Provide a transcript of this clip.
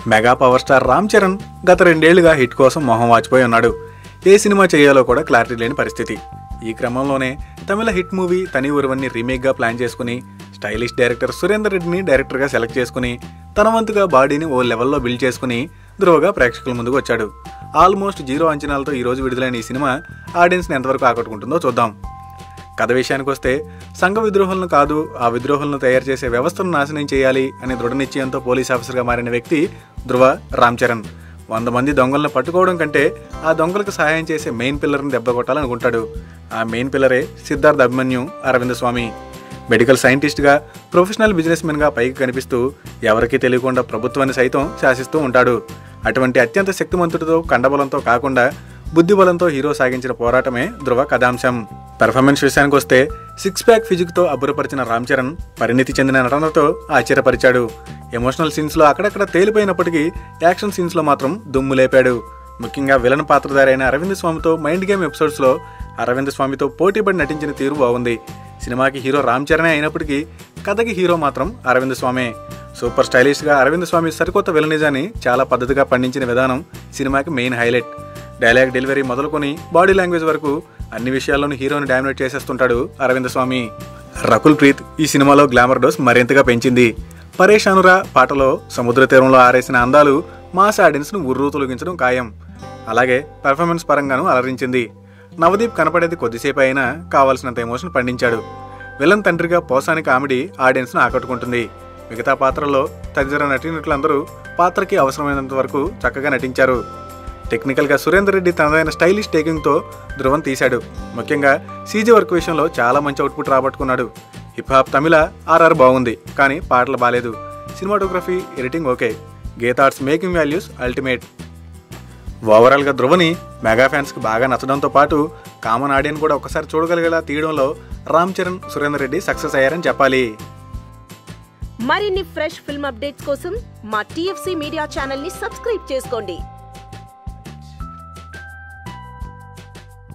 Mega power star Ram Charan గత 2 ఏళ్లుగా hit కోసం మొహం వాచిపోయి ఉన్నాడు. ఏ సినిమా చేయాలో కూడా క్లారిటీ లేని పరిస్థితి. ఈ క్రమంలోనే తమిళ హిట్ మూవీ తని ఒరువన్ని రీమేక్గా ప్లాన్ చేసుకుని స్టైలిష్ డైరెక్టర్ సురేందర్ రెడ్డిని డైరెక్టర్గా సెలెక్ట్ చేసుకుని తన వంతుగా బాడీని ఓ లెవెల్లో బిల్డ్ చేసుకుని ధృవగా ప్రేక్షకుల ముందుకు వచ్చాడు. ఆల్మోస్ట్ 0 అంచనాలతో ఈ రోజు విడుదలైన ఈ సినిమా ఆడియన్స్ని ఎంతవరకు ఆకట్టుకుంటుందో చూద్దాం. కథ విషయానికి వస్తే సంఘ విద్రోహులను కాదు, ఆ విద్రోహులను తయారు చేసే వ్యవస్థను నాశనం చేయాలి అనే దృఢ నిశ్చయంతో పోలీస్ ఆఫీసర్గా మారిన వ్యక్తి ధృవ రామ్ చరణ్. 100 మంది దొంగలను పట్టుకోవడం కంటే ఆ దొంగలకు సహాయం చేసే మెయిన్ పిల్లర్ని దెబ్బ కొట్టాలనుకుంటాడు. ఆ మెయిన్ పిల్లరే సిద్ధార్థ్ అభిమన్యు అరవింద్ స్వామి. మెడికల్ సైంటిస్ట్గా, ప్రొఫెషనల్ బిజినెస్ మెన్గా పైకి కనిపిస్తూ ఎవరికీ తెలియకుండా ప్రభుత్వాన్ని సైతం శాసిస్తూ ఉంటాడు. అటువంటి అత్యంత శక్తిమంతుడితో, కండబలంతో కాకుండా బుద్ధిబలంతో హీరో సాగించిన పోరాటమే ధృవ కథాంశం. పెర్ఫార్మెన్స్ విషయానికి వస్తే 6 ప్యాక్ ఫిజిక్తో అబ్బురపరిచిన రామ్ చరణ్ పరిణితి చెందిన నటనతో ఆశ్చర్యపరిచాడు. ఎమోషనల్ సీన్స్లో అక్కడక్కడ తేలిపోయినప్పటికీ యాక్షన్ సీన్స్లో మాత్రం దుమ్ము లేపాడు. ముఖ్యంగా విలన్ పాత్రధారి అయిన అరవింద్ స్వామితో మైండ్ గేమ్ ఎపిసోడ్స్లో అరవింద్ స్వామితో పోటీపడి నటించిన తీరు బాగుంది. సినిమాకి హీరో రామ్ చరణే అయినప్పటికీ కథకి హీరో మాత్రం అరవింద్ స్వామే. సూపర్ స్టైలిష్గా అరవింద్ స్వామి సరికొత్త విలనిజాన్ని చాలా పద్ధతిగా పండించిన విధానం సినిమాకి మెయిన్ హైలైట్. డైలాగ్ డెలివరీ మొదలుకొని బాడీ లాంగ్వేజ్ వరకు అన్ని విషయాల్లోనూ హీరోని డామినేట్ చేసేస్తుంటాడు అరవింద్ స్వామి. రకుల్ ప్రీత్ ఈ సినిమాలో గ్లామర్ డోస్ మరింతగా పెంచింది. పరేషానురా పాటలో సముద్ర తీరంలో ఆరేసిన అందాలు మాస్ ఆడియన్స్ను ఉర్రూ తొలగించడం ఖాయం. అలాగే పెర్ఫార్మెన్స్ పరంగానూ అలరించింది. నవదీప్ కనపడేది కొద్దిసేపు అయినా కావాల్సినంత ఎమోషన్ పండించాడు. విలన్ తండ్రిగా పోసాని కామెడీ ఆడియన్స్ను ఆకట్టుకుంటుంది. మిగతా పాత్రల్లో తదితర నటీనటులందరూ పాత్రకి అవసరమైనంత వరకు చక్కగా నటించారు. టెక్నికల్గా సురేందర్ రెడ్డి తనదైన స్టైలిష్ టేకింగ్తో ధృవం తీశాడు. ముఖ్యంగా సీజీ వర్క్ విషయంలో చాలా మంచి అవుట్పుట్ రాబట్టుకున్నాడు. హిప్ హాప్ తమిళ ఆర్ఆర్ బాగుంది, కానీ పాటలు బాలేదు. Cinematography, editing okay. Geetha Arts making values ultimate. ఓవరాల్గా ధృవని మెగా ఫ్యాన్స్కి బాగా నచ్చడంతో పాటు కామన్ ఆడియన్ కూడా ఒకసారి చూడగలిగేలా తీయడంలో రామ్ చరణ్, సురేందర్ రెడ్డి సక్సెస్ అయ్యారని చెప్పాలి. మరిన్ని ఫ్రెష్ ఫిల్మ్ అప్డేట్స్ కోసం మా TFC మీడియా ఛానల్ ని సబ్స్క్రైబ్ చేసుకోండి.